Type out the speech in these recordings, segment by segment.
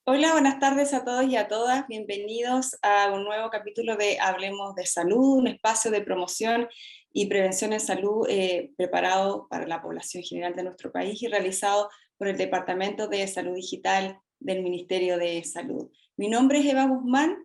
Hola, buenas tardes a todos y a todas. Bienvenidos a un nuevo capítulo de Hablemos de Salud, un espacio de promoción y prevención en salud preparado para la población general de nuestro país y realizado por el Departamento de Salud Digital del Ministerio de Salud. Mi nombre es Eva Guzmán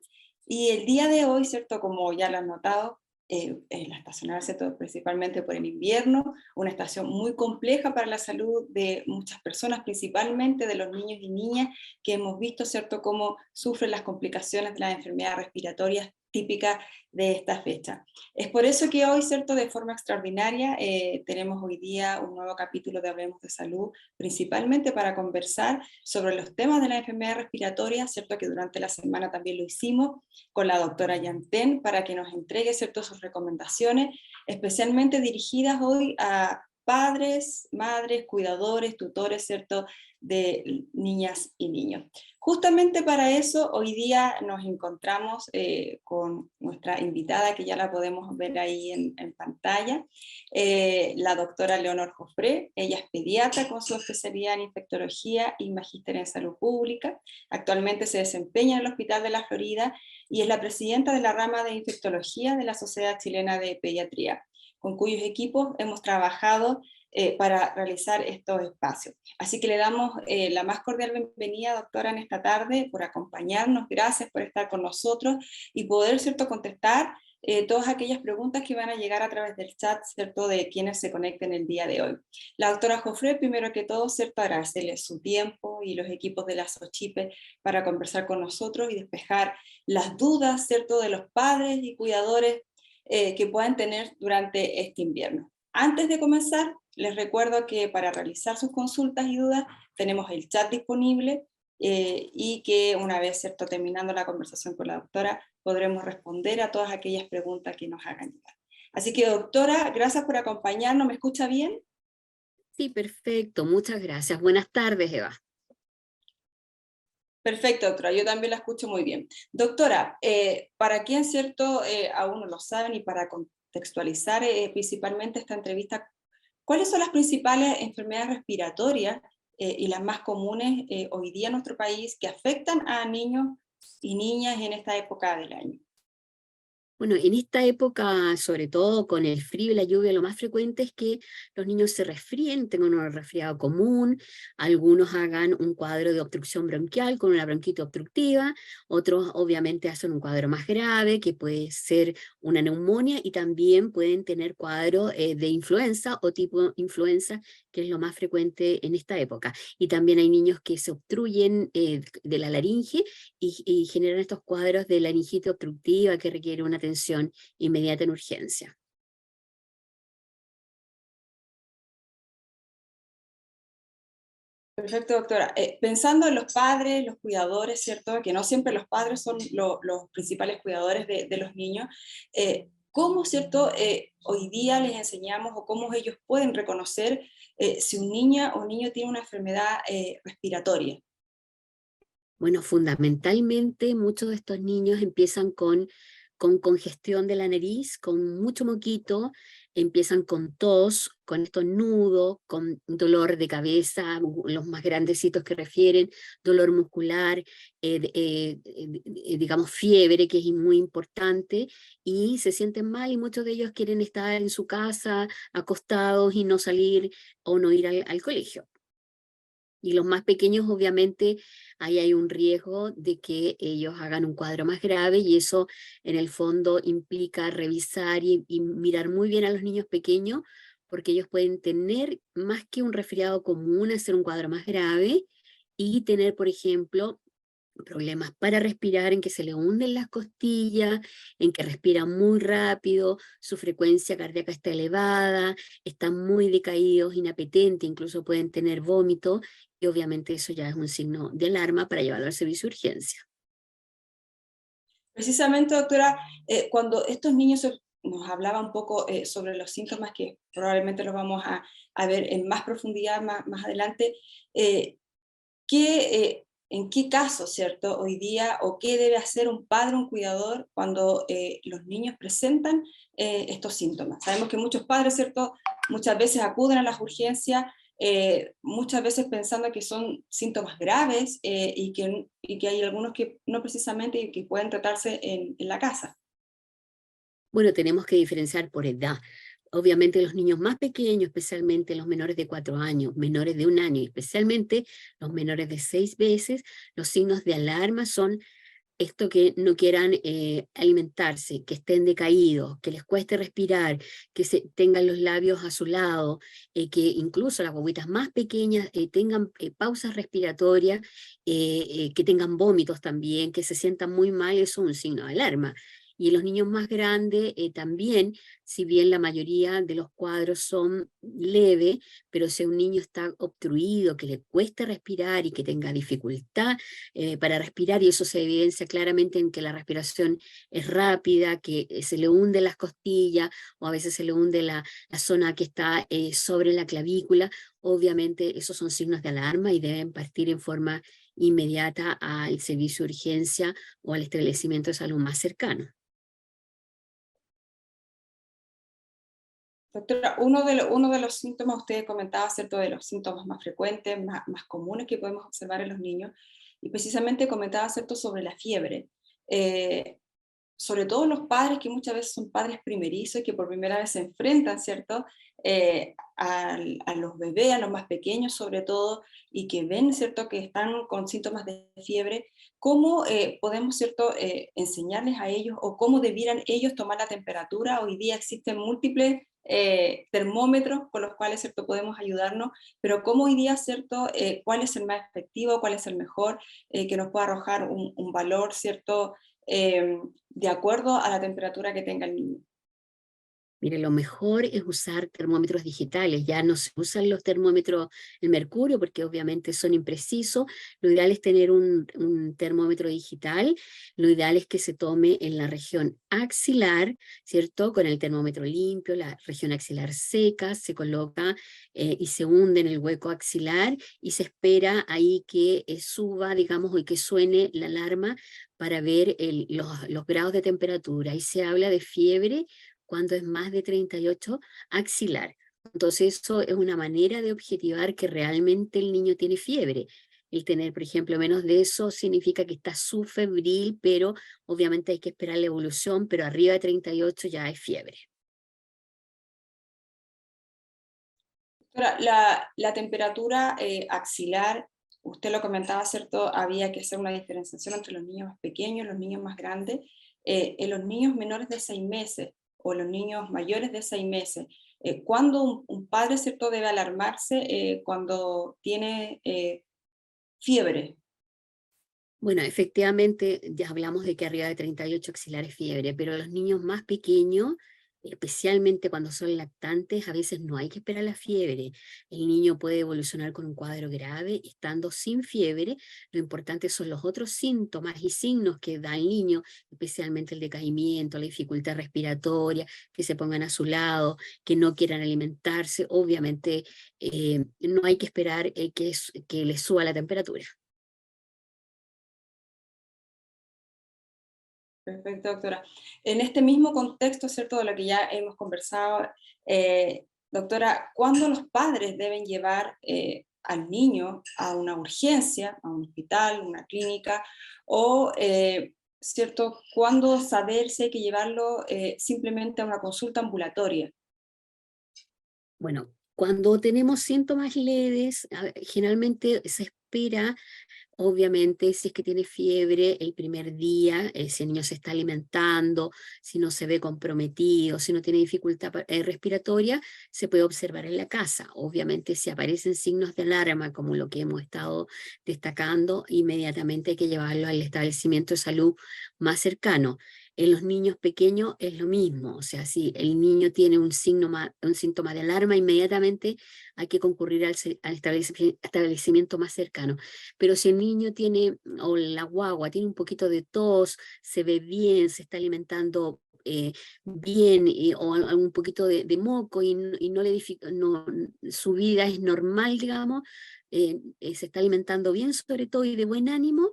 y el día de hoy, ¿cierto? Como ya lo han notado, la estacional, ¿cierto? Principalmente por el invierno, una estación muy compleja para la salud de muchas personas, principalmente de los niños y niñas, que hemos visto, ¿cierto?, cómo sufren las complicaciones de las enfermedades respiratorias típicas de esta fecha. Es por eso que hoy, ¿cierto?, de forma extraordinaria, tenemos hoy día un nuevo capítulo de Hablemos de Salud, principalmente para conversar sobre los temas de las enfermedades respiratorias, ¿cierto?, que durante la semana también lo hicimos con la doctora Yantén, para que nos entregue, ¿cierto?, sus recomendaciones, especialmente dirigidas hoy a padres, madres, cuidadores, tutores, ¿cierto?, de niñas y niños. Justamente para eso hoy día nos encontramos con nuestra invitada, que ya la podemos ver ahí en pantalla, la doctora Leonor Jofré. Ella es pediatra con su especialidad en infectología y magíster en salud pública. Actualmente se desempeña en el Hospital de la Florida y es la presidenta de la rama de infectología de la Sociedad Chilena de Pediatría, con cuyos equipos hemos trabajado para realizar estos espacios. Así que le damos la más cordial bienvenida, doctora, en esta tarde, por acompañarnos. Gracias por estar con nosotros y poder, ¿cierto?, contestar todas aquellas preguntas que van a llegar a través del chat, ¿cierto?, de quienes se conecten el día de hoy. La doctora Jofré, primero que todo, ¿cierto?, agradecerle su tiempo y los equipos de la SOCHIPE para conversar con nosotros y despejar las dudas, ¿cierto?, de los padres y cuidadores que puedan tener durante este invierno. Antes de comenzar, les recuerdo que para realizar sus consultas y dudas tenemos el chat disponible y que una vez, ¿cierto?, terminando la conversación con la doctora, podremos responder a todas aquellas preguntas que nos hagan llegar. Así que, doctora, gracias por acompañarnos. ¿Me escucha bien? Sí, perfecto, muchas gracias. Buenas tardes, Eva. Perfecto, doctora, yo también la escucho muy bien. Doctora, para quien, cierto, aún no lo saben y para contextualizar principalmente esta entrevista, ¿cuáles son las principales enfermedades respiratorias y las más comunes hoy día en nuestro país que afectan a niños y niñas en esta época del año? Bueno, en esta época, sobre todo con el frío y la lluvia, lo más frecuente es que los niños se resfríen, tengan un resfriado común, algunos hagan un cuadro de obstrucción bronquial con una bronquitis obstructiva, otros obviamente hacen un cuadro más grave, que puede ser una neumonía, y también pueden tener cuadro de influenza o tipo influenza, que es lo más frecuente en esta época. Y también hay niños que se obstruyen de la laringe y generan estos cuadros de laringitis obstructiva que requiere una atención inmediata en urgencia. Perfecto, doctora. Pensando en los padres, los cuidadores, ¿cierto? Que no siempre los padres son los principales cuidadores de los niños. ¿Cómo, cierto, hoy día les enseñamos o cómo ellos pueden reconocer si un niña o niño tiene una enfermedad respiratoria? Bueno, fundamentalmente muchos de estos niños empiezan con congestión de la nariz, con mucho moquito, empiezan con tos, con estornudo, con dolor de cabeza, los más grandecitos que refieren, dolor muscular, digamos fiebre, que es muy importante, y se sienten mal y muchos de ellos quieren estar en su casa acostados y no salir o no ir al colegio. Y los más pequeños, obviamente, ahí hay un riesgo de que ellos hagan un cuadro más grave, y eso en el fondo implica revisar y mirar muy bien a los niños pequeños, porque ellos pueden tener más que un resfriado común, hacer un cuadro más grave y tener, por ejemplo, problemas para respirar, en que se le hunden las costillas, en que respira muy rápido, su frecuencia cardíaca está elevada, están muy decaídos, inapetentes, incluso pueden tener vómito, y obviamente eso ya es un signo de alarma para llevarlo al servicio de urgencia. Precisamente, doctora, cuando estos niños nos hablaba un poco sobre los síntomas que probablemente los vamos a ver en más profundidad más adelante, eh, ¿en qué caso, cierto, hoy día, o qué debe hacer un padre, un cuidador, cuando los niños presentan estos síntomas? Sabemos que muchos padres, cierto, muchas veces acuden a las urgencias muchas veces pensando que son síntomas graves y que hay algunos que no precisamente y que pueden tratarse en la casa. Bueno, tenemos que diferenciar por edad. Obviamente los niños más pequeños, especialmente los menores de 4 años, menores de 1 año y especialmente los menores de 6 meses, los signos de alarma son esto que no quieran alimentarse, que estén decaídos, que les cueste respirar, que tengan los labios azulados, que incluso las guaguitas más pequeñas tengan pausas respiratorias, que tengan vómitos también, que se sientan muy mal, eso es un signo de alarma. Y en los niños más grandes también, si bien la mayoría de los cuadros son leves, pero si un niño está obstruido, que le cueste respirar y que tenga dificultad para respirar, y eso se evidencia claramente en que la respiración es rápida, que se le hunde las costillas, o a veces se le hunde la zona que está sobre la clavícula, obviamente esos son signos de alarma y deben partir en forma inmediata al servicio de urgencia o al establecimiento de salud más cercano. Doctora, uno de los síntomas, usted comentaba, ¿cierto?, de los síntomas más frecuentes, más comunes que podemos observar en los niños, y precisamente comentaba, ¿cierto?, sobre la fiebre. Eh, Sobre todo los padres que muchas veces son padres primerizos y que por primera vez se enfrentan, ¿cierto?, a los bebés, a los más pequeños sobre todo, y que ven, ¿cierto?, que están con síntomas de fiebre. ¿Cómo podemos, ¿cierto?, enseñarles a ellos o cómo debieran ellos tomar la temperatura? Hoy día existen múltiples termómetros con los cuales, ¿cierto?, podemos ayudarnos, pero ¿cómo hoy día, ¿cierto?, cuál es el más efectivo, cuál es el mejor, que nos pueda arrojar un valor, ¿cierto?, de acuerdo a la temperatura que tenga el niño? Mire, lo mejor es usar termómetros digitales, ya no se usan los termómetros, el mercurio, porque obviamente son imprecisos. Lo ideal es tener un termómetro digital, lo ideal es que se tome en la región axilar, ¿cierto? Con el termómetro limpio, la región axilar seca, se coloca y se hunde en el hueco axilar y se espera ahí que suba, digamos, y que suene la alarma para ver los grados de temperatura. Y se habla de fiebre cuando es más de 38 axilar. Entonces eso es una manera de objetivar que realmente el niño tiene fiebre. El tener, por ejemplo, menos de eso significa que está subfebril, pero obviamente hay que esperar la evolución, pero arriba de 38 ya es fiebre. Ahora, la temperatura axilar, usted lo comentaba, ¿cierto? Había que hacer una diferenciación entre los niños más pequeños y los niños más grandes. En los niños menores de 6 meses o los niños mayores de 6 meses, ¿cuándo un padre, ¿cierto?, debe alarmarse cuando tiene fiebre? Bueno, efectivamente, ya hablamos de que arriba de 38 axilares fiebre, pero los niños más pequeños, especialmente cuando son lactantes, a veces no hay que esperar la fiebre. El niño puede evolucionar con un cuadro grave estando sin fiebre. Lo importante son los otros síntomas y signos que da el niño, especialmente el decaimiento, la dificultad respiratoria, que se pongan a su lado, que no quieran alimentarse. Obviamente, no hay que esperar que les suba la temperatura. Perfecto, doctora. En este mismo contexto, ¿cierto?, de lo que ya hemos conversado, doctora, ¿cuándo los padres deben llevar al niño a una urgencia, a un hospital, una clínica, o, ¿cierto?, cuándo saber si hay que llevarlo simplemente a una consulta ambulatoria? Bueno, cuando tenemos síntomas leves, generalmente se espera, obviamente, si es que tiene fiebre el primer día, si el niño se está alimentando, si no se ve comprometido, si no tiene dificultad respiratoria, se puede observar en la casa. Obviamente, si aparecen signos de alarma, como lo que hemos estado destacando, inmediatamente hay que llevarlo al establecimiento de salud más cercano. En los niños pequeños es lo mismo, o sea, si el niño tiene un síntoma de alarma, inmediatamente hay que concurrir al establecimiento más cercano. Pero si el niño tiene, o la guagua tiene un poquito de tos, se ve bien, se está alimentando bien, o un poquito de moco y no su vida es normal, digamos, se está alimentando bien sobre todo y de buen ánimo,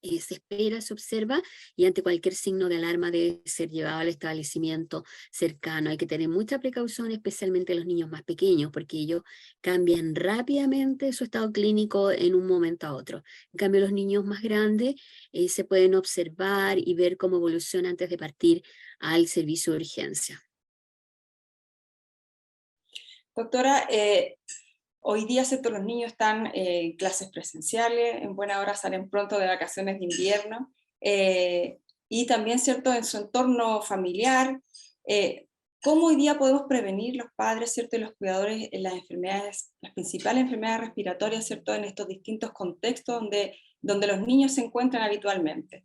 se espera, se observa, y ante cualquier signo de alarma debe ser llevado al establecimiento cercano. Hay que tener mucha precaución, especialmente los niños más pequeños, porque ellos cambian rápidamente su estado clínico en un momento a otro. En cambio, los niños más grandes se pueden observar y ver cómo evoluciona antes de partir al servicio de urgencia. Doctora, hoy día, ¿cierto? Los niños están en clases presenciales, en buena hora salen pronto de vacaciones de invierno, y también, ¿cierto?, en su entorno familiar. ¿Cómo hoy día podemos prevenir los padres, ¿cierto?, y los cuidadores en las enfermedades, las principales enfermedades respiratorias, ¿cierto?, en estos distintos contextos donde los niños se encuentran habitualmente?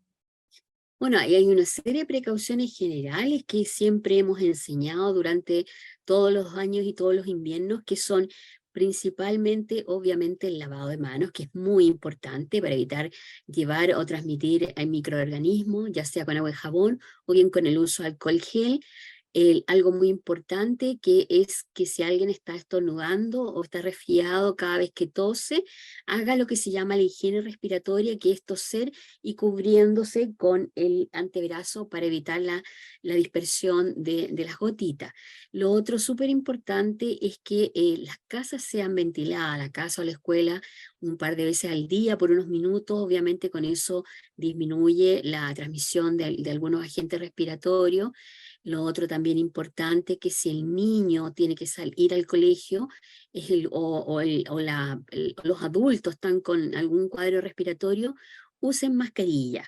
Bueno, ahí hay una serie de precauciones generales que siempre hemos enseñado durante todos los años y todos los inviernos, que son principalmente, obviamente, el lavado de manos, que es muy importante para evitar llevar o transmitir microorganismos, ya sea con agua y jabón o bien con el uso de alcohol gel. Algo muy importante que es que si alguien está estornudando o está resfriado cada vez que tose, haga lo que se llama la higiene respiratoria, que es toser y cubriéndose con el antebrazo para evitar la dispersión de las gotitas. Lo otro súper importante es que las casas sean ventiladas, la casa o la escuela, un par de veces al día por unos minutos. Obviamente con eso disminuye la transmisión de algunos agentes respiratorios. Lo otro también importante, que si el niño tiene que ir al colegio, los adultos están con algún cuadro respiratorio, usen mascarilla.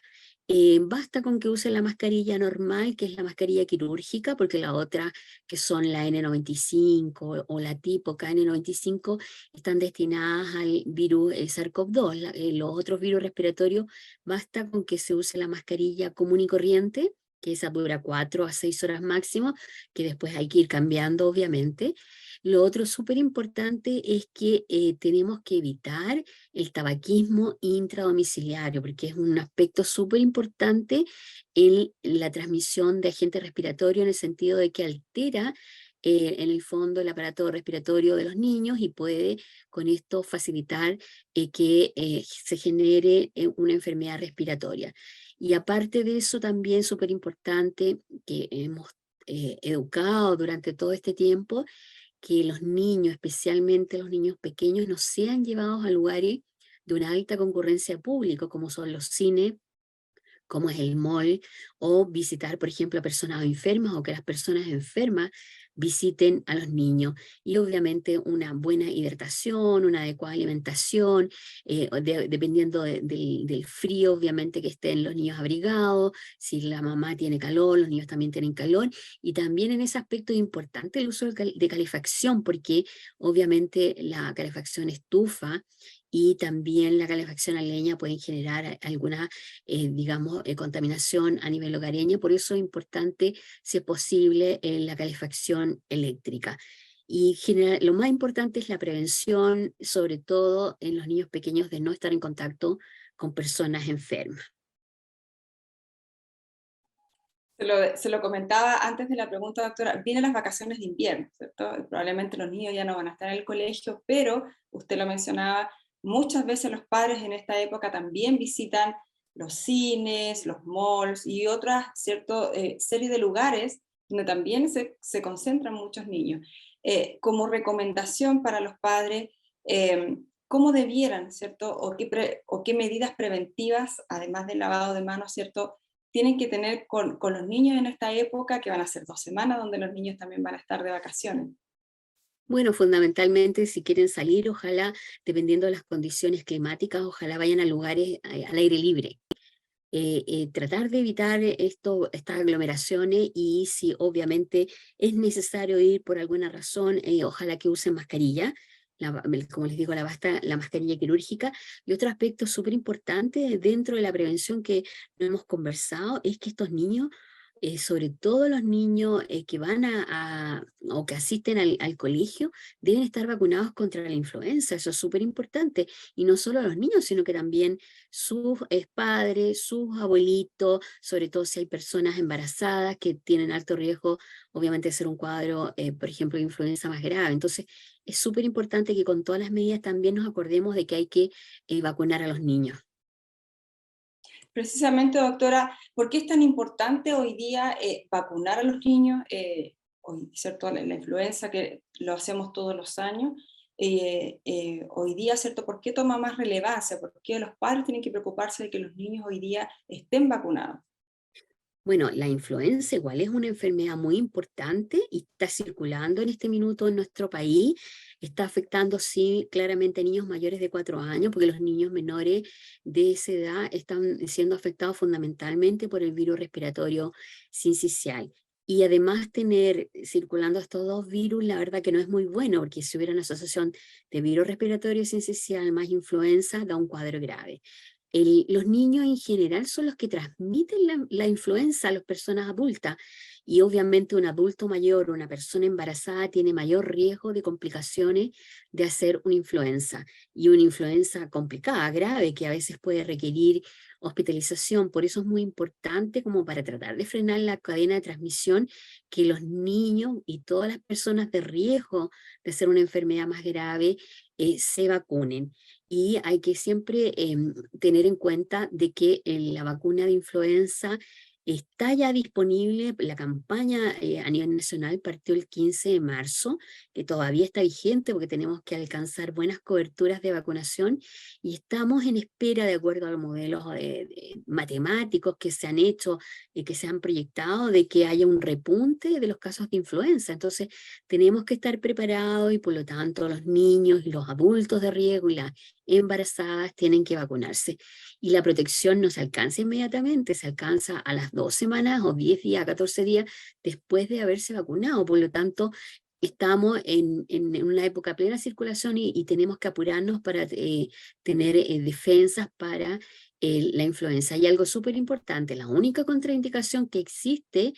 Basta con que usen la mascarilla normal, que es la mascarilla quirúrgica, porque la otra, que son la N95 o la tipo KN95, están destinadas al virus SARS-CoV-2. Los otros virus respiratorios, basta con que se use la mascarilla común y corriente, que esa dura 4 a 6 horas máximo, que después hay que ir cambiando, obviamente. Lo otro súper importante es que tenemos que evitar el tabaquismo intradomiciliario, porque es un aspecto súper importante en la transmisión de agentes respiratorios, en el sentido de que altera en el fondo el aparato respiratorio de los niños y puede con esto facilitar que se genere una enfermedad respiratoria. Y aparte de eso, también súper importante que hemos educado durante todo este tiempo, que los niños, especialmente los niños pequeños, no sean llevados a lugares de una alta concurrencia pública, como son los cines, como es el mall, o visitar, por ejemplo, a personas enfermas, o que las personas enfermas visiten a los niños. Y obviamente una buena hidratación, una adecuada alimentación, dependiendo del frío, obviamente que estén los niños abrigados. Si la mamá tiene calor, los niños también tienen calor. Y también en ese aspecto es importante el uso de calefacción, porque obviamente la calefacción estufa y también la calefacción a leña pueden generar alguna, digamos, contaminación a nivel hogareño. Por eso es importante, si es posible, la calefacción eléctrica. Y lo más importante es la prevención, sobre todo en los niños pequeños, de no estar en contacto con personas enfermas. Se lo comentaba antes de la pregunta, doctora, vienen las vacaciones de invierno, ¿cierto? Probablemente los niños ya no van a estar en el colegio, pero usted lo mencionaba, muchas veces los padres en esta época también visitan los cines, los malls y otras, ¿cierto?, serie de lugares donde también se concentran muchos niños. Como recomendación para los padres, ¿cómo debieran, ¿cierto?, o qué medidas preventivas, además del lavado de manos, ¿cierto?, tienen que tener con los niños en esta época, que van a ser 2 semanas, donde los niños también van a estar de vacaciones? Bueno, fundamentalmente, si quieren salir, ojalá, dependiendo de las condiciones climáticas, ojalá vayan a lugares al aire libre. Tratar de evitar estas aglomeraciones, y si obviamente es necesario ir por alguna razón, ojalá que usen mascarilla, como les digo, la mascarilla quirúrgica. Y otro aspecto súper importante dentro de la prevención que no hemos conversado es que estos niños, sobre todo los niños que van o que asisten al colegio, deben estar vacunados contra la influenza. Eso es súper importante. Y no solo los niños, sino que también sus padres, sus abuelitos, sobre todo si hay personas embarazadas que tienen alto riesgo, obviamente, de ser un cuadro, por ejemplo, de influenza más grave. Entonces, es súper importante que con todas las medidas también nos acordemos de que hay que vacunar a los niños. Precisamente, doctora, ¿por qué es tan importante hoy día vacunar a los niños? Hoy, ¿cierto? La influenza, que lo hacemos todos los años, hoy día, ¿cierto? ¿Por qué toma más relevancia? ¿Por qué los padres tienen que preocuparse de que los niños hoy día estén vacunados? Bueno, la influenza igual es una enfermedad muy importante y está circulando en este minuto en nuestro país. Está afectando, sí, claramente a niños mayores de 4 años, porque los niños menores de esa edad están siendo afectados fundamentalmente por el virus respiratorio sincicial. Y además tener circulando estos dos virus, la verdad que no es muy bueno, porque si hubiera una asociación de virus respiratorio sincicial más influenza, da un cuadro grave. Los niños en general son los que transmiten la influenza a las personas adultas y obviamente un adulto mayor o una persona embarazada tiene mayor riesgo de complicaciones de hacer una influenza y una influenza complicada, grave, que a veces puede requerir hospitalización. Por eso es muy importante como para tratar de frenar la cadena de transmisión que los niños y todas las personas de riesgo de hacer una enfermedad más grave se vacunen. Y hay que siempre tener en cuenta de que la vacuna de influenza está ya disponible. La campaña a nivel nacional partió el 15 de marzo, que todavía está vigente porque tenemos que alcanzar buenas coberturas de vacunación y estamos en espera, de acuerdo a los modelos matemáticos que se han hecho y que se han proyectado, de que haya un repunte de los casos de influenza. Entonces tenemos que estar preparados y por lo tanto los niños y los adultos de riesgo y las embarazadas tienen que vacunarse. Y la protección no se alcanza inmediatamente, se alcanza a las 2 semanas o 10 días, 14 días después de haberse vacunado. Por lo tanto, estamos en una época de plena circulación y tenemos que apurarnos para tener defensas para la influenza. Y algo súper importante, la única contraindicación que existe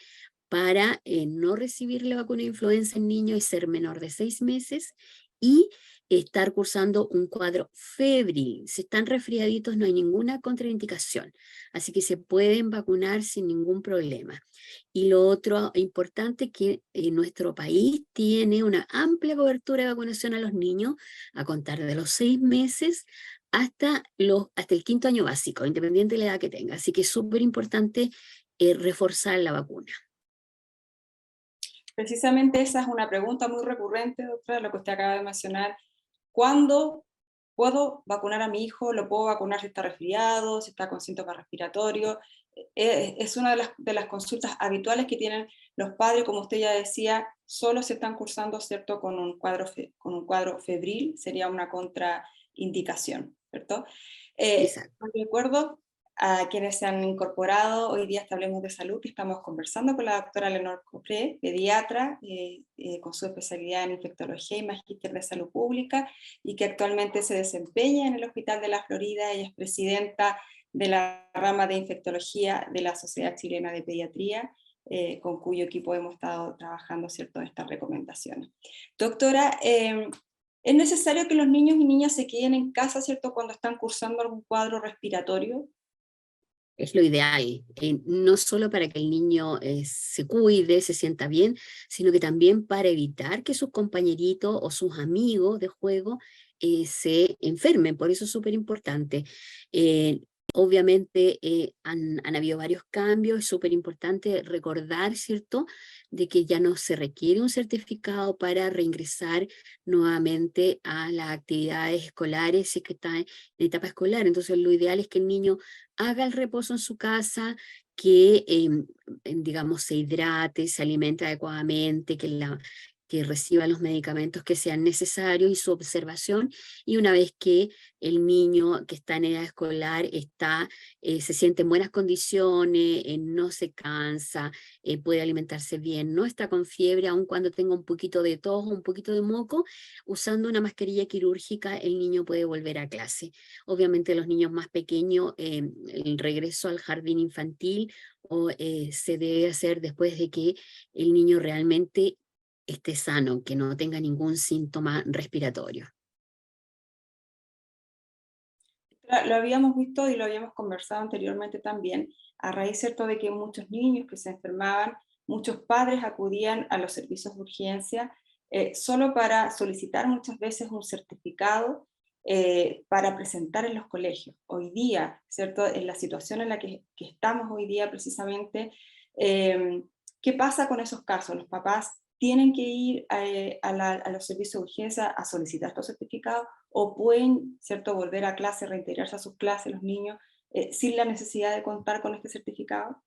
para no recibir la vacuna de influenza en niños es ser menor de 6 meses y estar cursando un cuadro febril. Si están resfriaditos no hay ninguna contraindicación, así que se pueden vacunar sin ningún problema. Y lo otro importante es que nuestro país tiene una amplia cobertura de vacunación a los niños a contar de los 6 meses hasta el quinto año básico, independiente de la edad que tenga. Así que es súper importante reforzar la vacuna. Precisamente esa es una pregunta muy recurrente, doctora, lo que usted acaba de mencionar. ¿Cuándo puedo vacunar a mi hijo? ¿Lo puedo vacunar si está resfriado, si está con síntomas respiratorios? Es una de las consultas habituales que tienen los padres, como usted ya decía, solo se están cursando, ¿cierto?, con un cuadro febril, sería una contraindicación, ¿cierto? Exacto. Recuerdo a quienes se han incorporado hoy día a Hablemos de Salud, que estamos conversando con la doctora Leonor Copré, pediatra, con su especialidad en infectología y magíster de salud pública, y que actualmente se desempeña en el Hospital de la Florida. Ella es presidenta de la rama de infectología de la Sociedad Chilena de Pediatría, con cuyo equipo hemos estado trabajando, ¿cierto?, estas recomendaciones. Doctora, ¿es necesario que los niños y niñas se queden en casa, ¿cierto?, cuando están cursando algún cuadro respiratorio? Es lo ideal, no solo para que el niño se cuide, se sienta bien, sino que también para evitar que sus compañeritos o sus amigos de juego se enfermen. Por eso es súper importante. Obviamente han habido varios cambios, es súper importante recordar, ¿cierto?, de que ya no se requiere un certificado para reingresar nuevamente a las actividades escolares si es que está en etapa escolar. Entonces lo ideal es que el niño haga el reposo en su casa, que digamos se hidrate, se alimente adecuadamente, que reciba los medicamentos que sean necesarios y su observación. Y una vez que el niño que está en edad escolar se siente en buenas condiciones, no se cansa, puede alimentarse bien, no está con fiebre, aun cuando tenga un poquito de tos o un poquito de moco, usando una mascarilla quirúrgica el niño puede volver a clase. Obviamente los niños más pequeños, el regreso al jardín infantil se debe hacer después de que el niño realmente esté sano, que no tenga ningún síntoma respiratorio. Lo habíamos visto y lo habíamos conversado anteriormente también, a raíz, ¿cierto?, de que muchos niños que se enfermaban, muchos padres acudían a los servicios de urgencia solo para solicitar muchas veces un certificado para presentar en los colegios. Hoy día, ¿cierto? En la situación en la que estamos hoy día precisamente, ¿qué pasa con esos casos? Los papás tienen que ir a los servicios de urgencia a solicitar estos certificados o pueden, ¿cierto?, volver a clase, reintegrarse a sus clases los niños sin la necesidad de contar con este certificado.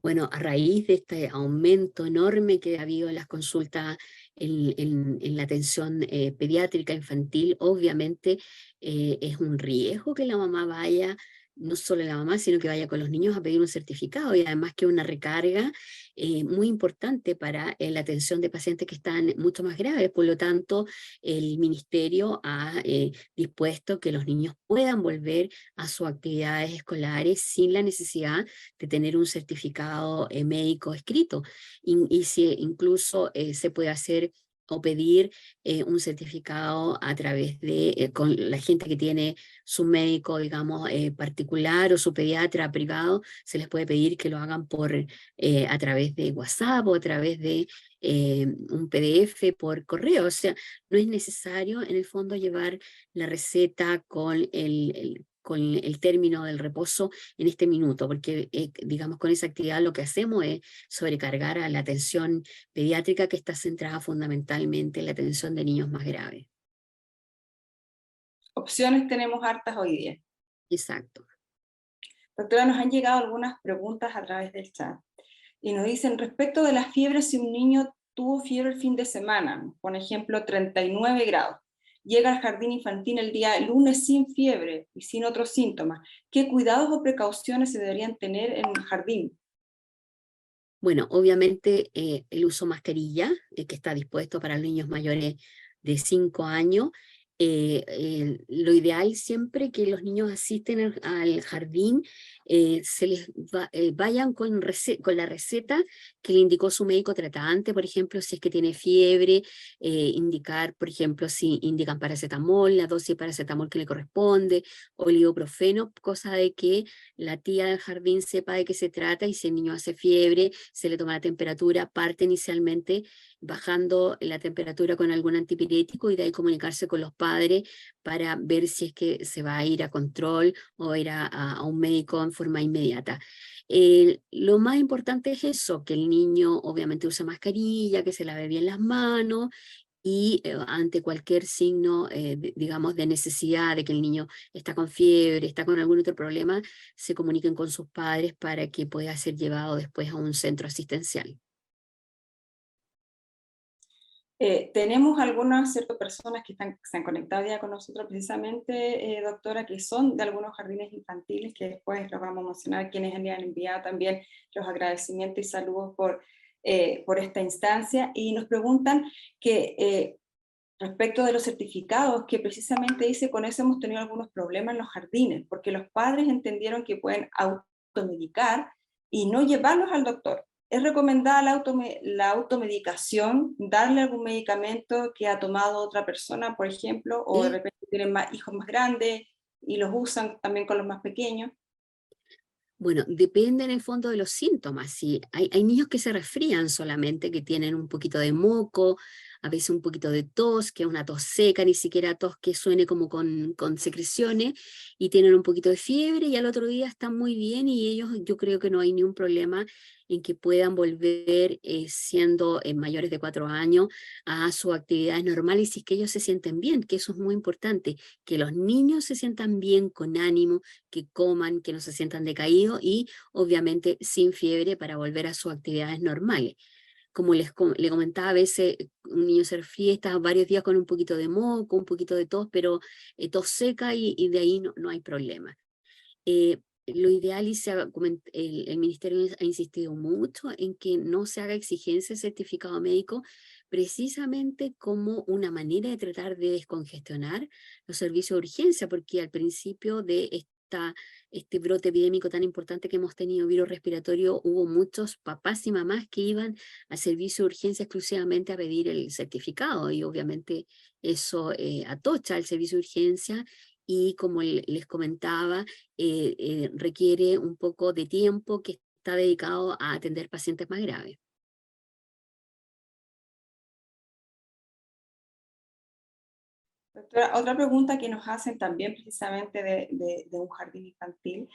Bueno, a raíz de este aumento enorme que ha habido en las consultas en la atención pediátrica infantil, obviamente es un riesgo que la mamá vaya, no solo la mamá, sino que vaya con los niños a pedir un certificado y además que una recarga muy importante para la atención de pacientes que están mucho más graves. Por lo tanto, el ministerio ha dispuesto que los niños puedan volver a sus actividades escolares sin la necesidad de tener un certificado médico escrito. Y si incluso se puede hacer o pedir un certificado a través de, con la gente que tiene su médico, digamos, particular o su pediatra privado, se les puede pedir que lo hagan a través de WhatsApp o a través de un PDF por correo. O sea, no es necesario en el fondo llevar la receta con el término del reposo en este minuto, porque digamos con esa actividad lo que hacemos es sobrecargar a la atención pediátrica que está centrada fundamentalmente en la atención de niños más graves. Opciones tenemos hartas hoy día. Exacto. Doctora, nos han llegado algunas preguntas a través del chat y nos dicen respecto de la fiebre, si un niño tuvo fiebre el fin de semana, por ejemplo 39 grados, llega al jardín infantil el día lunes sin fiebre y sin otros síntomas, ¿qué cuidados o precauciones se deberían tener en el jardín? Bueno, obviamente el uso mascarilla, que está dispuesto para los niños mayores de 5 años. Lo ideal siempre que los niños asisten al jardín, vayan con la receta que le indicó su médico tratante, por ejemplo, si es que tiene fiebre, indicar, por ejemplo, si indican paracetamol, la dosis de paracetamol que le corresponde, o el ibuprofeno, cosa de que la tía del jardín sepa de qué se trata y si el niño hace fiebre, se le toma la temperatura, parte inicialmente bajando la temperatura con algún antipirético y de ahí comunicarse con los padres para ver si es que se va a ir a control o ir a un médico en forma inmediata. Lo más importante es eso, que el niño obviamente use mascarilla, que se lave bien las manos y ante cualquier signo, digamos, de necesidad de que el niño está con fiebre, está con algún otro problema, se comuniquen con sus padres para que pueda ser llevado después a un centro asistencial. Tenemos algunas ciertas personas que se han conectado ya con nosotros precisamente, doctora, que son de algunos jardines infantiles, que después los vamos a mencionar, quienes han enviado también los agradecimientos y saludos por esta instancia, y nos preguntan que respecto de los certificados, que precisamente dice, con eso hemos tenido algunos problemas en los jardines, porque los padres entendieron que pueden automedicar y no llevarlos al doctor. ¿Es recomendada la automedicación, darle algún medicamento que ha tomado otra persona, por ejemplo, o de repente tienen hijos más grandes y los usan también con los más pequeños? Bueno, depende en el fondo de los síntomas. Si hay niños que se resfrían solamente, que tienen un poquito de moco, a veces un poquito de tos, que es una tos seca, ni siquiera tos que suene como con secreciones, y tienen un poquito de fiebre y al otro día están muy bien y ellos, yo creo que no hay ningún problema en que puedan volver siendo mayores de 4 años a sus actividades normales si es que ellos se sienten bien, que eso es muy importante, que los niños se sientan bien, con ánimo, que coman, que no se sientan decaídos y obviamente sin fiebre para volver a sus actividades normales. Como le comentaba, a veces un niño se resfría varios días con un poquito de moco, un poquito de tos, pero tos seca y de ahí no hay problema. Lo ideal, y el ministerio ha insistido mucho en que no se haga exigencia de certificado médico, precisamente como una manera de tratar de descongestionar los servicios de urgencia, porque al principio de este brote epidémico tan importante que hemos tenido, virus respiratorio, hubo muchos papás y mamás que iban al servicio de urgencia exclusivamente a pedir el certificado, y obviamente eso atocha el servicio de urgencia y, como les comentaba, requiere un poco de tiempo que está dedicado a atender pacientes más graves. Doctora, otra pregunta que nos hacen también precisamente de un jardín infantil,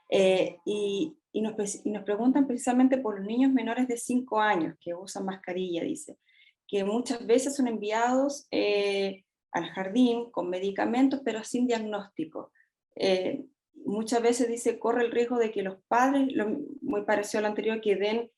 y nos preguntan precisamente por los niños menores de 5 años que usan mascarilla, dice, que muchas veces son enviados al jardín con medicamentos pero sin diagnóstico. Muchas veces dice, corre el riesgo de que los padres, muy parecido al anterior, que den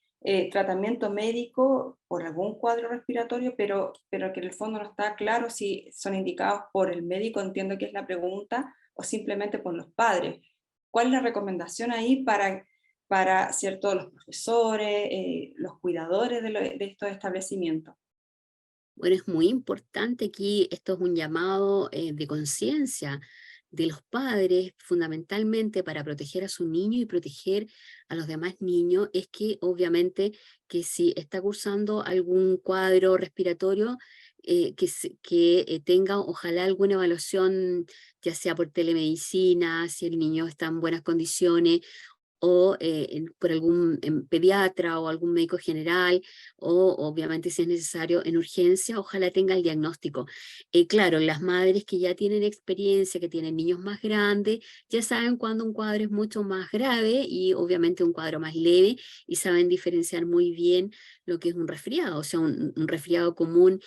tratamiento médico por algún cuadro respiratorio, pero que en el fondo no está claro si son indicados por el médico, entiendo que es la pregunta, o simplemente por los padres. ¿Cuál es la recomendación ahí para ¿cierto? Los profesores, los cuidadores de estos establecimientos? Bueno, es muy importante aquí, esto es un llamado de conciencia de los padres, fundamentalmente para proteger a su niño y proteger a los demás niños, es que obviamente que si está cursando algún cuadro respiratorio, que tenga ojalá alguna evaluación, ya sea por telemedicina, si el niño está en buenas condiciones, o por algún pediatra o algún médico general, o obviamente si es necesario en urgencia, ojalá tenga el diagnóstico. Claro, las madres que ya tienen experiencia, que tienen niños más grandes, ya saben cuando un cuadro es mucho más grave y obviamente un cuadro más leve, y saben diferenciar muy bien lo que es un resfriado. O sea, un resfriado común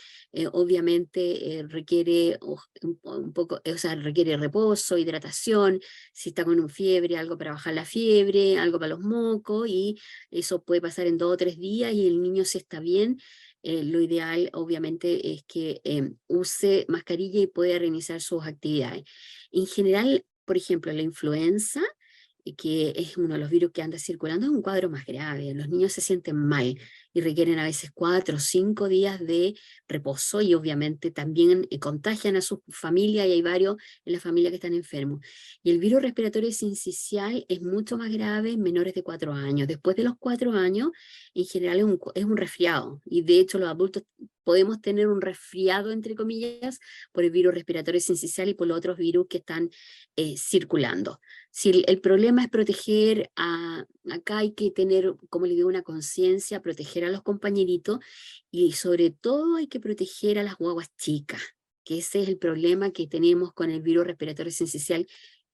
obviamente requiere un poco, o sea, requiere reposo, hidratación, si está con un fiebre, algo para bajar la fiebre, algo para los mocos, y eso puede pasar en 2 o 3 días, y el niño, si está bien, lo ideal obviamente es que use mascarilla y pueda reiniciar sus actividades. En general, por ejemplo, la influenza, que es uno de los virus que anda circulando, es un cuadro más grave. Los niños se sienten mal y requieren a veces 4 o 5 días de reposo, y obviamente también contagian a su familia, y hay varios en la familia que están enfermos. Y el virus respiratorio sincicial es mucho más grave en menores de 4 años. Después de los 4 años, en general es un resfriado, y de hecho los adultos podemos tener un resfriado, entre comillas, por el virus respiratorio sincicial y por los otros virus que están circulando. Si el problema es proteger acá hay que tener, como le digo, una conciencia, proteger a los compañeritos, y sobre todo hay que proteger a las guaguas chicas, que ese es el problema que tenemos con el virus respiratorio sincicial,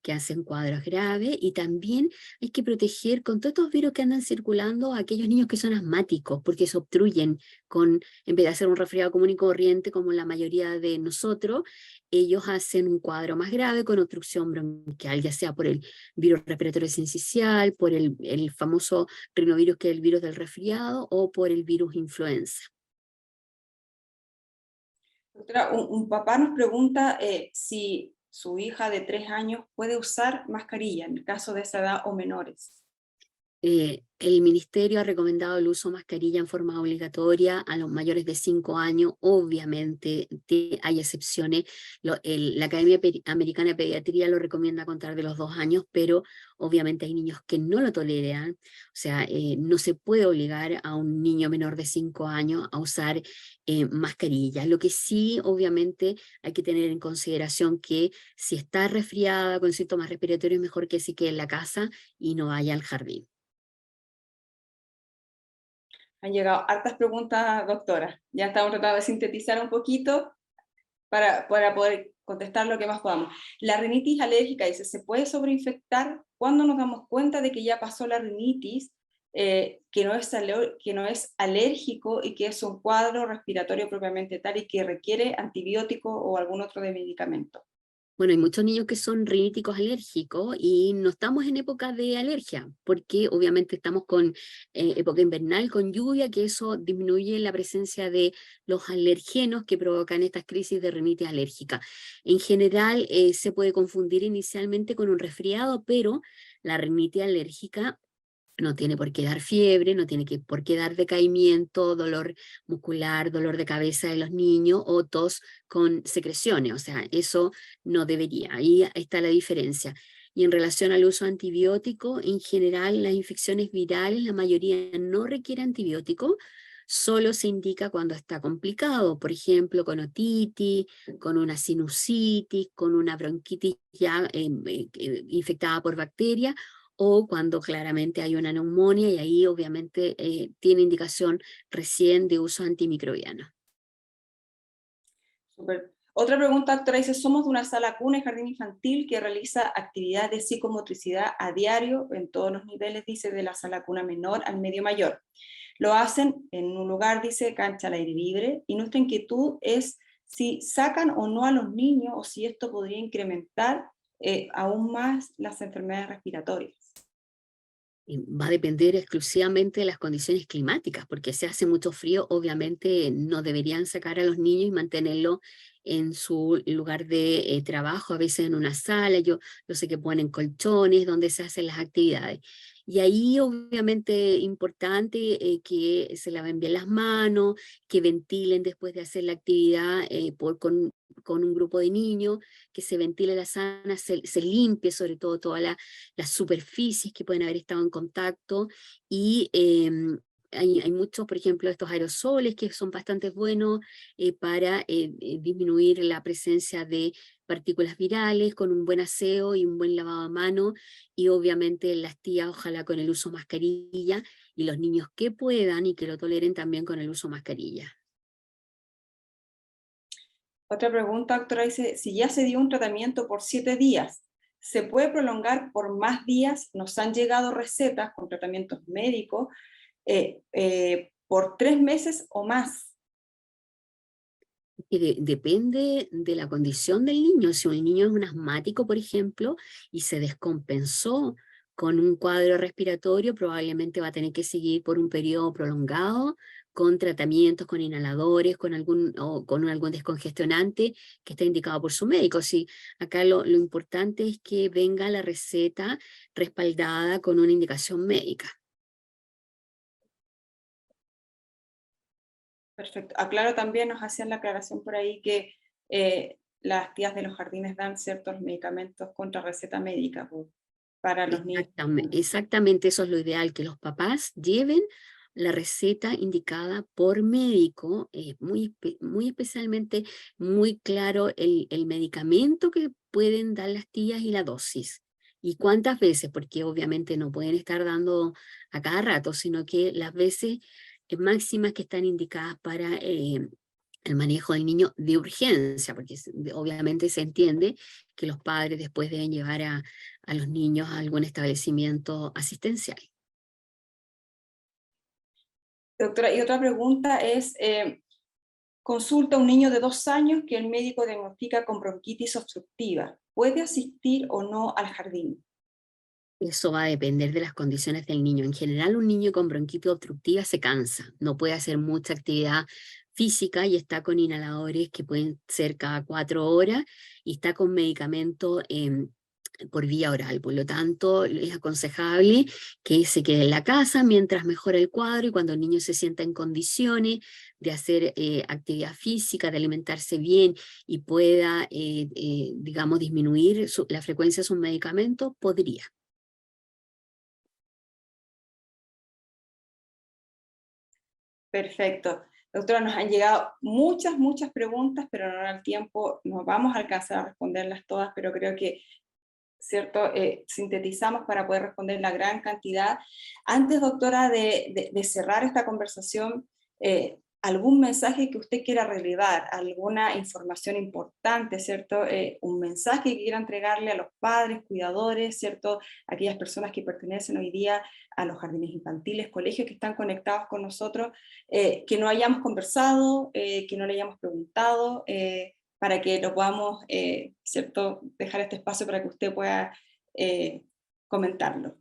que hacen cuadros graves. Y también hay que proteger con todos estos virus que andan circulando a aquellos niños que son asmáticos, porque se obstruyen en vez de hacer un resfriado común y corriente como la mayoría de nosotros, ellos hacen un cuadro más grave con obstrucción bronquial, ya sea por el virus respiratorio sincicial, por el famoso rinovirus, que es el virus del resfriado, o por el virus influenza. Doctora, un papá nos pregunta si su hija de 3 años puede usar mascarilla en el caso de esa edad o menores. El ministerio ha recomendado el uso de mascarilla en forma obligatoria a los mayores de 5 años. Obviamente hay excepciones. La Academia Americana de Pediatría lo recomienda a contar de los 2 años, pero obviamente hay niños que no lo toleran. O sea, no se puede obligar a un niño menor de 5 años a usar mascarilla. Lo que sí, obviamente, hay que tener en consideración que si está resfriada con síntomas respiratorios, mejor que se quede en la casa y no vaya al jardín. Han llegado hartas preguntas, doctora. Ya estamos tratando de sintetizar un poquito para poder contestar lo que más podamos. La rinitis alérgica, dice, ¿se puede sobreinfectar? ¿Cuándo nos damos cuenta de que ya pasó la rinitis, que no es alérgico y que es un cuadro respiratorio propiamente tal y que requiere antibiótico o algún otro de medicamento? Bueno, hay muchos niños que son riníticos alérgicos y no estamos en época de alergia, porque obviamente estamos con época invernal, con lluvia, que eso disminuye la presencia de los alergenos que provocan estas crisis de rinitis alérgica. En general, se puede confundir inicialmente con un resfriado, pero la rinitis alérgica no tiene por qué dar fiebre, no tiene por qué dar decaimiento, dolor muscular, dolor de cabeza de los niños, o tos con secreciones. O sea, eso no debería. Ahí está la diferencia. Y en relación al uso antibiótico, en general las infecciones virales, la mayoría no requiere antibiótico, solo se indica cuando está complicado, por ejemplo, con otitis, con una sinusitis, con una bronquitis ya infectada por bacterias, o cuando claramente hay una neumonía, y ahí obviamente tiene indicación recién de uso antimicrobiano. Súper. Otra pregunta, doctora, dice, somos de una sala cuna y jardín infantil que realiza actividades de psicomotricidad a diario en todos los niveles, dice, de la sala cuna menor al medio mayor. Lo hacen en un lugar, dice, cancha al aire libre, y nuestra inquietud es si sacan o no a los niños o si esto podría incrementar aún más las enfermedades respiratorias. Va a depender exclusivamente de las condiciones climáticas, porque si hace mucho frío, obviamente no deberían sacar a los niños y mantenerlos en su lugar de trabajo, a veces en una sala. Yo sé que ponen colchones donde se hacen las actividades. Y ahí obviamente importante que se laven bien las manos, que ventilen después de hacer la actividad con un grupo de niños, que se ventile la sala, se limpie sobre todo todas las superficies que pueden haber estado en contacto, y hay muchos, por ejemplo, estos aerosoles que son bastante buenos para disminuir la presencia de partículas virales con un buen aseo y un buen lavado a mano, y obviamente las tías ojalá con el uso de mascarilla, y los niños que puedan y que lo toleren también con el uso de mascarilla. Otra pregunta, doctora, dice, si ya se dio un tratamiento por 7 días, ¿se puede prolongar por más días? Nos han llegado recetas con tratamientos médicos por 3 meses o más. Depende de la condición del niño. Si un niño es un asmático, por ejemplo, y se descompensó con un cuadro respiratorio, probablemente va a tener que seguir por un periodo prolongado con tratamientos, con inhaladores, con algún descongestionante que está indicado por su médico. Sí, acá lo importante es que venga la receta respaldada con una indicación médica. Perfecto. Aclaro también, nos hacían la aclaración por ahí que las tías de los jardines dan ciertos medicamentos contra receta médica para los niños. Exactamente, eso es lo ideal, que los papás lleven la receta indicada por médico, muy especialmente muy claro el medicamento que pueden dar las tías y la dosis. Y cuántas veces, porque obviamente no pueden estar dando a cada rato, sino que las veces máximas que están indicadas para el manejo del niño de urgencia, porque obviamente se entiende que los padres después deben llevar a los niños a algún establecimiento asistencial. Doctora, y otra pregunta es, consulta a un niño de 2 años que el médico diagnostica con bronquitis obstructiva. ¿Puede asistir o no al jardín? Eso va a depender de las condiciones del niño. En general, un niño con bronquitis obstructiva se cansa, no puede hacer mucha actividad física y está con inhaladores que pueden ser cada 4 horas, y está con medicamento por vía oral. Por lo tanto, es aconsejable que se quede en la casa mientras mejora el cuadro, y cuando el niño se sienta en condiciones de hacer actividad física, de alimentarse bien y pueda, digamos, disminuir la frecuencia de sus medicamentos, podría. Perfecto. Doctora, nos han llegado muchas preguntas, pero no da el tiempo, no vamos a alcanzar a responderlas todas, pero creo que, ¿cierto? Sintetizamos para poder responder la gran cantidad. Antes, doctora, de cerrar esta conversación, algún mensaje que usted quiera relevar, alguna información importante, ¿cierto? Un mensaje que quiera entregarle a los padres, cuidadores, ¿cierto? Aquellas personas que pertenecen hoy día a los jardines infantiles, colegios que están conectados con nosotros, que no hayamos conversado, que no le hayamos preguntado, para que lo podamos, ¿cierto? Dejar este espacio para que usted pueda comentarlo.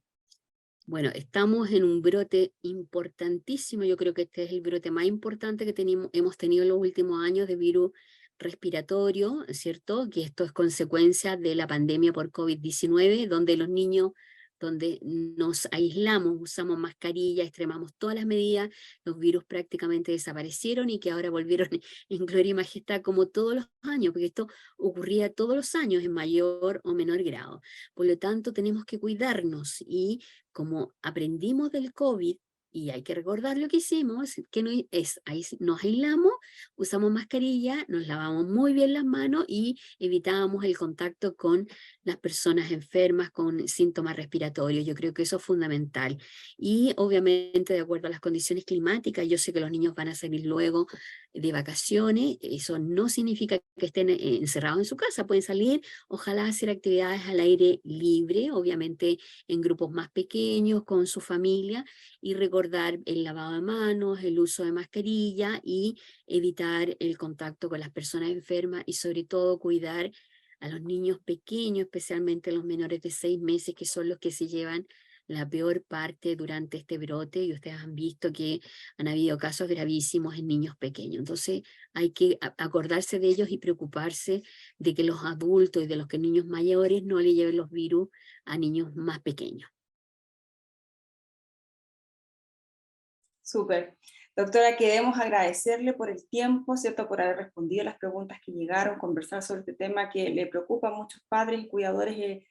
Bueno, estamos en un brote importantísimo. Yo creo que este es el brote más importante que hemos tenido en los últimos años de virus respiratorio, ¿cierto? Que esto es consecuencia de la pandemia por COVID-19, donde los niños, donde nos aislamos, usamos mascarilla, extremamos todas las medidas, los virus prácticamente desaparecieron, y que ahora volvieron en gloria y majestad como todos los años, porque esto ocurría todos los años en mayor o menor grado. Por lo tanto, tenemos que cuidarnos, y como aprendimos del COVID, y hay que recordar lo que hicimos, que nos aislamos, usamos mascarilla, nos lavamos muy bien las manos y evitábamos el contacto con las personas enfermas con síntomas respiratorios. Yo creo que eso es fundamental. Y obviamente, de acuerdo a las condiciones climáticas, yo sé que los niños van a salir luego de vacaciones, eso no significa que estén encerrados en su casa, pueden salir, ojalá hacer actividades al aire libre, obviamente en grupos más pequeños, con su familia, y recordar el lavado de manos, el uso de mascarilla y evitar el contacto con las personas enfermas y sobre todo cuidar a los niños pequeños, especialmente los menores de 6 meses, que son los que se llevan la peor parte durante este brote, y ustedes han visto que han habido casos gravísimos en niños pequeños. Entonces hay que acordarse de ellos y preocuparse de que los adultos y de los que niños mayores no le lleven los virus a niños más pequeños. Súper. Doctora, queremos agradecerle por el tiempo, ¿cierto? Por haber respondido a las preguntas que llegaron, conversar sobre este tema que le preocupa a muchos padres y cuidadores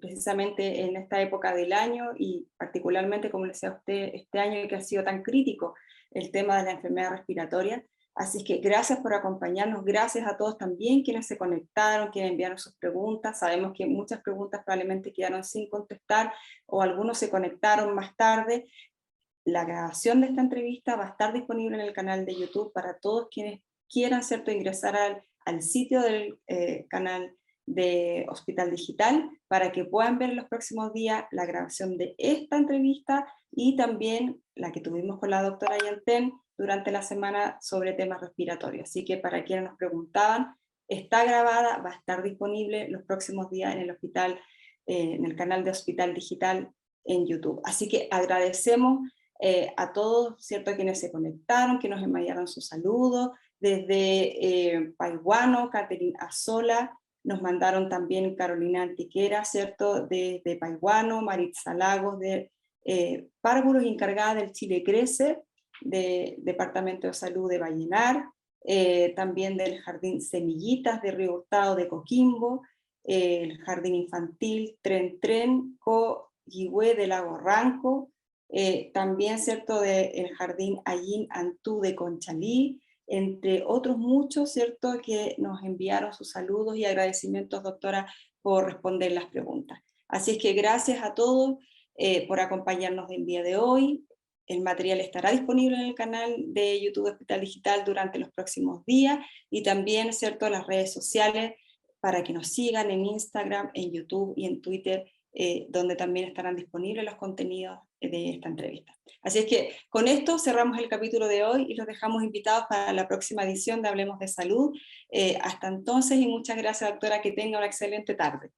precisamente en esta época del año, y particularmente, como le decía a usted, este año que ha sido tan crítico, el tema de la enfermedad respiratoria. Así es que gracias por acompañarnos, gracias a todos también quienes se conectaron, quienes enviaron sus preguntas. Sabemos que muchas preguntas probablemente quedaron sin contestar o algunos se conectaron más tarde. La grabación de esta entrevista va a estar disponible en el canal de YouTube para todos quienes quieran, ¿cierto?, ingresar al sitio del canal de Hospital Digital, para que puedan ver en los próximos días la grabación de esta entrevista y también la que tuvimos con la doctora Yantén durante la semana sobre temas respiratorios. Así que para quienes nos preguntaban, está grabada, va a estar disponible los próximos días en el hospital, en el canal de Hospital Digital en YouTube. Así que agradecemos a todos, ¿cierto?, quienes se conectaron, que nos enviaron sus saludos, desde Paiguano, Catherine Azola, nos mandaron también Carolina Antiquera, ¿cierto?, de Paiguano, Maritza Lagos, de Párvulos, encargada del Chile Crece, del Departamento de Salud de Vallenar, también del Jardín Semillitas de Río Hurtado de Coquimbo, el Jardín Infantil Tren Tren, Coyhue de Lago Ranco, también, ¿cierto?, del Jardín Allín Antú de Conchalí, entre otros muchos, ¿cierto?, que nos enviaron sus saludos y agradecimientos, doctora, por responder las preguntas. Así es que gracias a todos por acompañarnos el día de hoy. El material estará disponible en el canal de YouTube de Hospital Digital durante los próximos días, y también, ¿cierto?, las redes sociales para que nos sigan en Instagram, en YouTube y en Twitter, donde también estarán disponibles los contenidos de esta entrevista. Así es que con esto cerramos el capítulo de hoy y los dejamos invitados para la próxima edición de Hablemos de Salud. Hasta entonces, y muchas gracias, doctora, que tenga una excelente tarde.